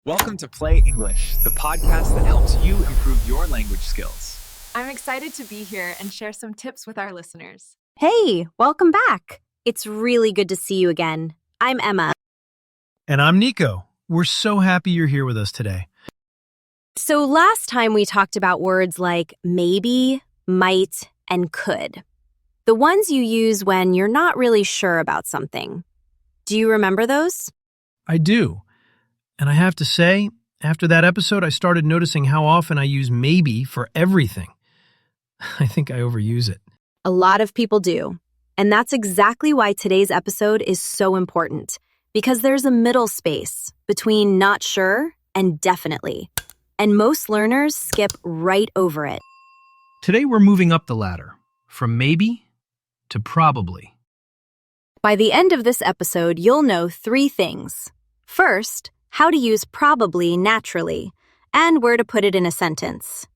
Welcome to Play English, the podcast that helps you improve your language skills. I'm excited to be here and share some tips with our listeners. Hey, welcome back. It's really good to see you again. I'm Emma. And I'm Nico. We're so happy you're here with us today. So last time we talked about words like maybe, might, and could. The ones you use when you're not really sure about something. Do you remember those? I do. And I have to say, after that episode, I started noticing how often I use maybe for everything. I think I overuse it. A lot of people do. And that's exactly why today's episode is so important. Because there's a middle space between not sure and definitely. And most learners skip right over it. Today, we're moving up the ladder from maybe to probably. By the end of this episode, you'll know 3 things. First, how to use probably naturally, and where to put it in a sentence.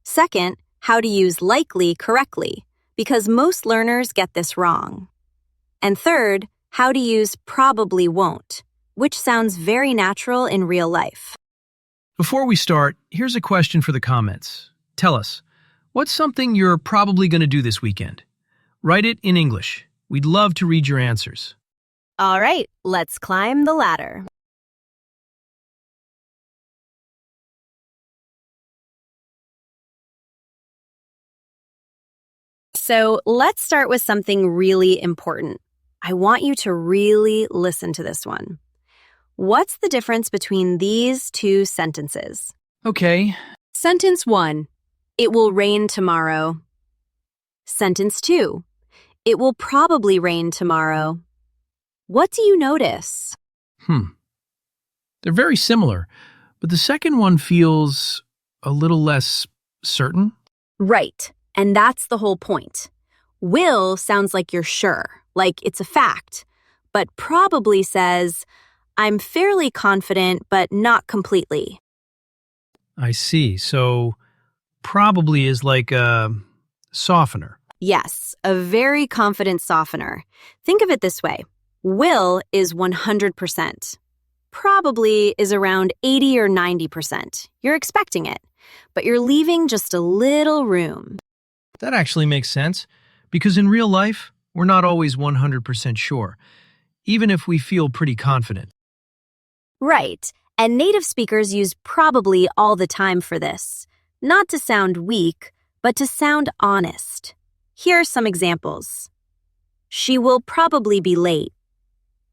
Second, how to use likely correctly, because most learners get this wrong. And third, how to use probably won't, which sounds very natural in real life. Before we start, here's a question for the comments. Tell us, what's something you're probably going to do this weekend? Write it in English. We'd love to read your answers. All right, let's climb the ladder. So let's start with something really important. I want you to really listen to this one. What's the difference between these 2 sentences? Okay. Sentence 1, it will rain tomorrow. Sentence 2, it will probably rain tomorrow. What do you notice? They're very similar, but the second one feels a little less certain. Right, and that's the whole point. Will sounds like you're sure, like it's a fact, but probably says, I'm fairly confident, but not completely. I see. So probably is like a softener. Yes, a very confident softener. Think of it this way. Will is 100%. Probably is around 80 or 90%. You're expecting it, but you're leaving just a little room. That actually makes sense, because in real life, we're not always 100% sure, even if we feel pretty confident. Right, and native speakers use probably all the time for this. Not to sound weak, but to sound honest. Here are some examples. She will probably be late.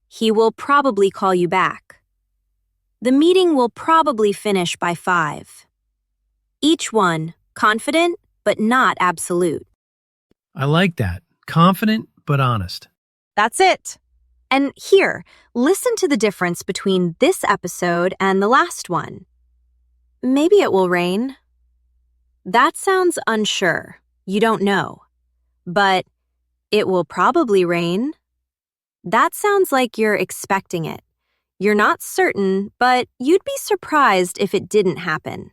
He will probably call you back. The meeting will probably finish by 5. Each one, confident, but not absolute. I like that. Confident, but honest. That's it. And here, listen to the difference between this episode and the last one. Maybe it will rain. That sounds unsure. You don't know. But it will probably rain. That sounds like you're expecting it. You're not certain, but you'd be surprised if it didn't happen.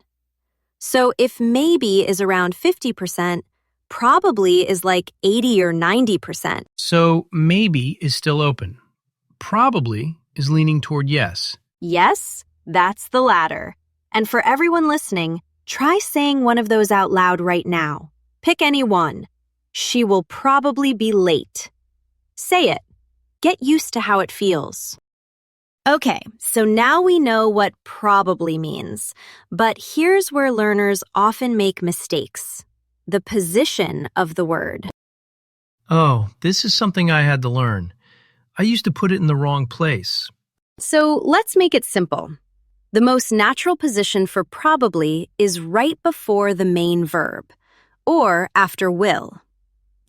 So if maybe is around 50%, probably is like 80 or 90%. So maybe is still open. Probably is leaning toward yes. Yes, that's the latter. And for everyone listening, try saying one of those out loud right now. Pick any one. She will probably be late. Say it. Get used to how it feels. Okay, so now we know what probably means, but here's where learners often make mistakes. The position of the word. Oh, this is something I had to learn. I used to put it in the wrong place. So let's make it simple. The most natural position for probably is right before the main verb, or after will.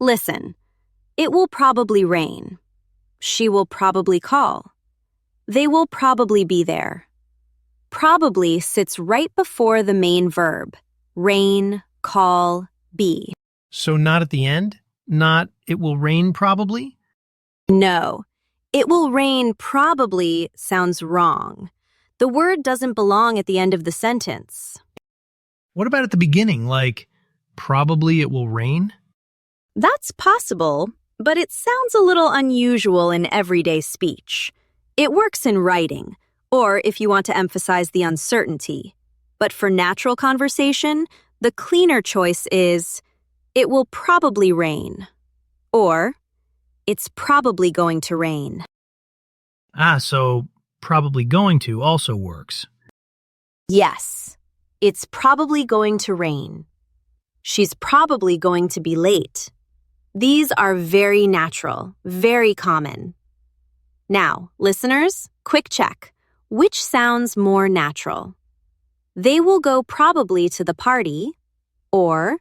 Listen, it will probably rain. She will probably call. They will probably be there. Probably sits right before the main verb. Rain, call, be. So not at the end? Not it will rain probably? No, it will rain probably sounds wrong. The word doesn't belong at the end of the sentence. What about at the beginning, like probably it will rain? That's possible, but it sounds a little unusual in everyday speech. It works in writing, or if you want to emphasize the uncertainty. But for natural conversation, the cleaner choice is, it will probably rain, or it's probably going to rain. So probably going to also works. Yes, it's probably going to rain. She's probably going to be late. These are very natural, very common. Now, listeners, quick check. Which sounds more natural? They will go probably to the party, or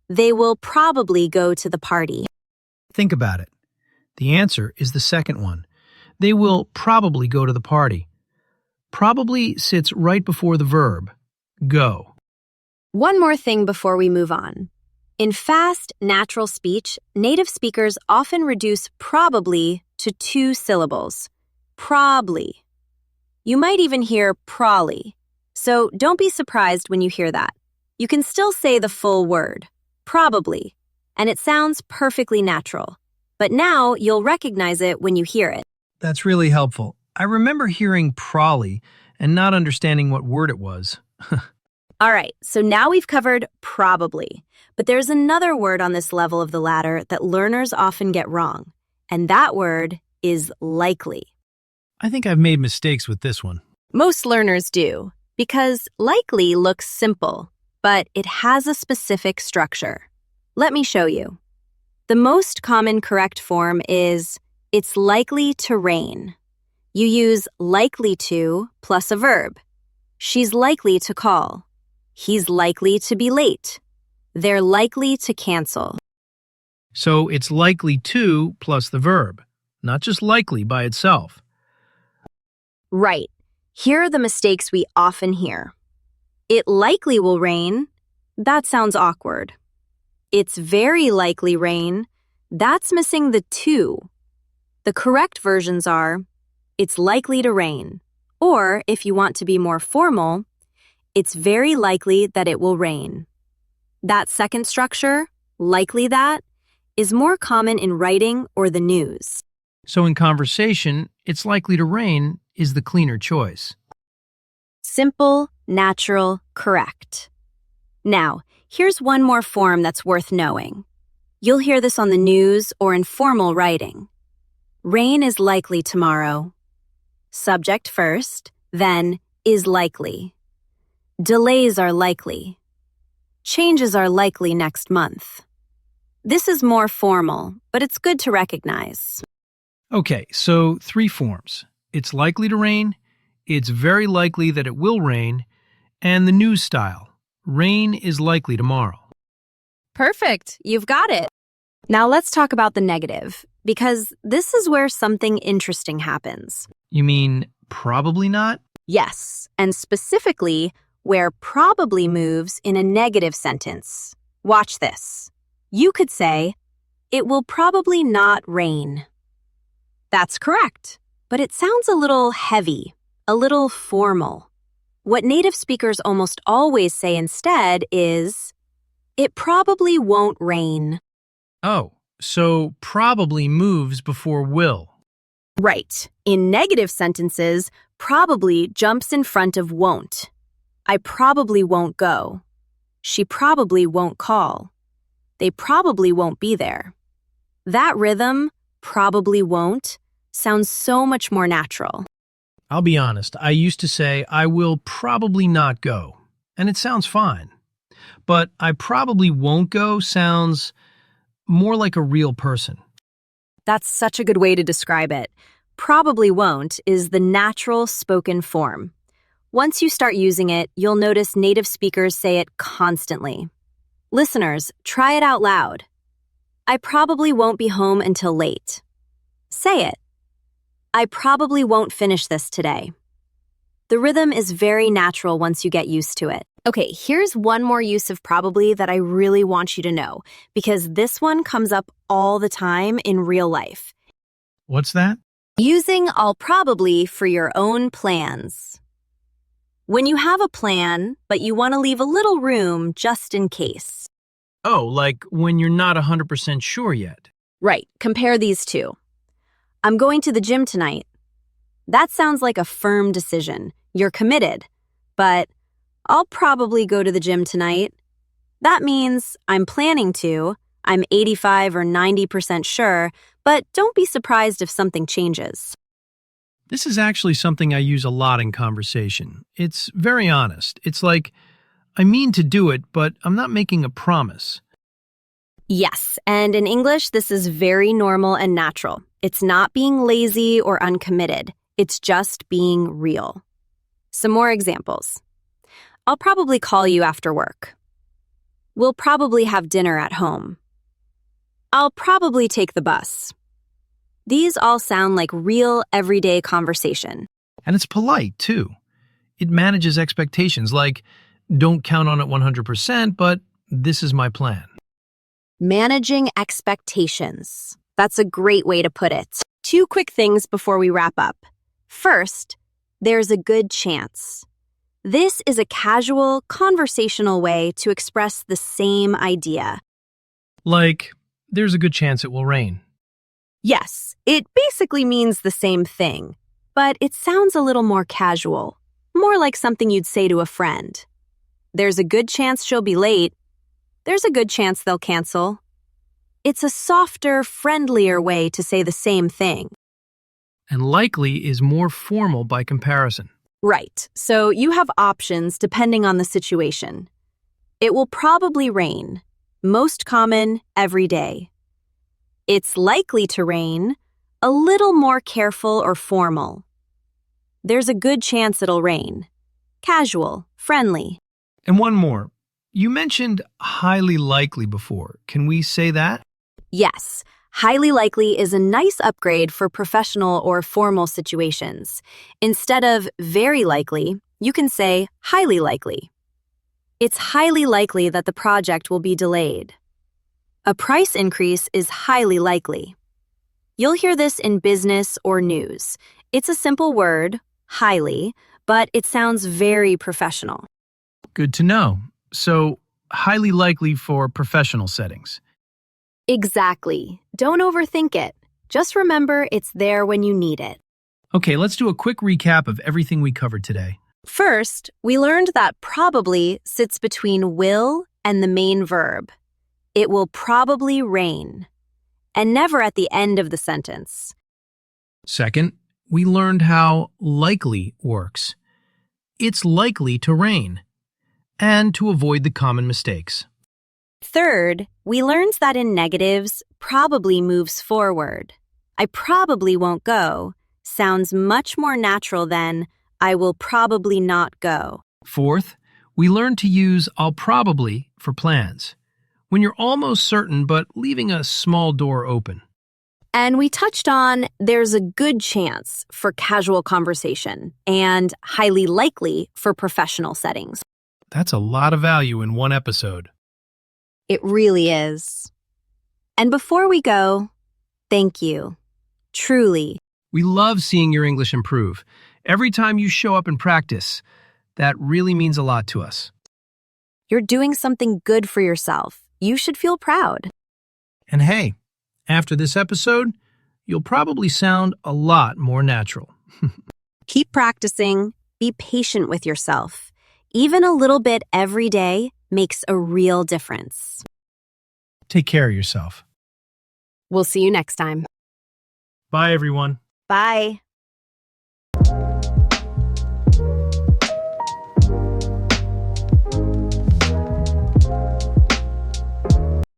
they will probably go to the party. Think about it. The answer is the second one. They will probably go to the party. Probably sits right before the verb, go. One more thing before we move on. In fast, natural speech, native speakers often reduce probably to 2 syllables. Probably. You might even hear prolly, so don't be surprised when you hear that. You can still say the full word, probably, and it sounds perfectly natural. But now you'll recognize it when you hear it. That's really helpful. I remember hearing prolly and not understanding what word it was. All right, so now we've covered probably, but there's another word on this level of the ladder that learners often get wrong, and that word is likely. I think I've made mistakes with this one. Most learners do, because likely looks simple, but it has a specific structure. Let me show you. The most common correct form is, it's likely to rain. You use likely to plus a verb. She's likely to call. He's likely to be late. They're likely to cancel. So it's likely to plus the verb, not just likely by itself. Right. Here are the mistakes we often hear. It likely will rain. That sounds awkward. It's very likely rain. That's missing the to. The correct versions are, it's likely to rain. Or, if you want to be more formal, it's very likely that it will rain. That second structure, likely that, is more common in writing or the news. So in conversation, it's likely to rain is the cleaner choice. Simple, natural, correct. Now, here's one more form that's worth knowing. You'll hear this on the news or in formal writing. Rain is likely tomorrow. Subject first, then is likely. Delays are likely. Changes are likely next month. This is more formal, but it's good to recognize. Okay, so 3 forms. It's likely to rain, it's very likely that it will rain, and the news style. Rain is likely tomorrow. Perfect, you've got it. Now let's talk about the negative, because this is where something interesting happens. You mean probably not? Yes, and specifically where probably moves in a negative sentence. Watch this. You could say, it will probably not rain. That's correct, but it sounds a little heavy, a little formal. What native speakers almost always say instead is, it probably won't rain. Oh, so probably moves before will. Right. In negative sentences, probably jumps in front of won't. I probably won't go. She probably won't call. They probably won't be there. That rhythm, probably won't, sounds so much more natural. I'll be honest, I used to say I will probably not go, and it sounds fine. But I probably won't go sounds more like a real person. That's such a good way to describe it. Probably won't is the natural spoken form. Once you start using it, you'll notice native speakers say it constantly. Listeners, try it out loud. I probably won't be home until late. Say it. I probably won't finish this today. The rhythm is very natural once you get used to it. Okay, here's one more use of probably that I really want you to know, because this one comes up all the time in real life. What's that? Using I'll probably for your own plans. When you have a plan, but you want to leave a little room just in case. Oh, like when you're not 100% sure yet. Right, compare these two. I'm going to the gym tonight. That sounds like a firm decision. You're committed. But I'll probably go to the gym tonight. That means I'm planning to, I'm 85 or 90% sure, but don't be surprised if something changes. This is actually something I use a lot in conversation. It's very honest. It's like, I mean to do it, but I'm not making a promise. Yes, and in English, this is very normal and natural. It's not being lazy or uncommitted. It's just being real. Some more examples. I'll probably call you after work. We'll probably have dinner at home. I'll probably take the bus. These all sound like real, everyday conversation. And it's polite, too. It manages expectations, like, don't count on it 100%, but this is my plan. Managing expectations. That's a great way to put it. 2 quick things before we wrap up. First, there's a good chance. This is a casual, conversational way to express the same idea. Like, there's a good chance it will rain. Yes, it basically means the same thing, but it sounds a little more casual, more like something you'd say to a friend. There's a good chance she'll be late. There's a good chance they'll cancel. It's a softer, friendlier way to say the same thing. And likely is more formal by comparison. Right, so you have options depending on the situation. It will probably rain. Most common, every day. It's likely to rain, a little more careful or formal. There's a good chance it'll rain. Casual, friendly. And one more. You mentioned highly likely before. Can we say that? Yes, highly likely is a nice upgrade for professional or formal situations. Instead of very likely, you can say highly likely. It's highly likely that the project will be delayed. A price increase is highly likely. You'll hear this in business or news. It's a simple word, highly, but it sounds very professional. Good to know. So, highly likely for professional settings. Exactly. Don't overthink it. Just remember it's there when you need it. Okay, let's do a quick recap of everything we covered today. First, we learned that probably sits between will and the main verb. It will probably rain, and never at the end of the sentence. Second, we learned how likely works. It's likely to rain, and to avoid the common mistakes. Third, we learned that in negatives, probably moves forward. I probably won't go sounds much more natural than I will probably not go. Fourth, we learned to use I'll probably for plans, when you're almost certain but leaving a small door open. And we touched on there's a good chance for casual conversation and highly likely for professional settings. That's a lot of value in one episode. It really is. And before we go, thank you. Truly. We love seeing your English improve. Every time you show up and practice, that really means a lot to us. You're doing something good for yourself. You should feel proud. And hey, after this episode, you'll probably sound a lot more natural. Keep practicing. Be patient with yourself. Even a little bit every day makes a real difference. Take care of yourself. We'll see you next time. Bye, everyone. Bye.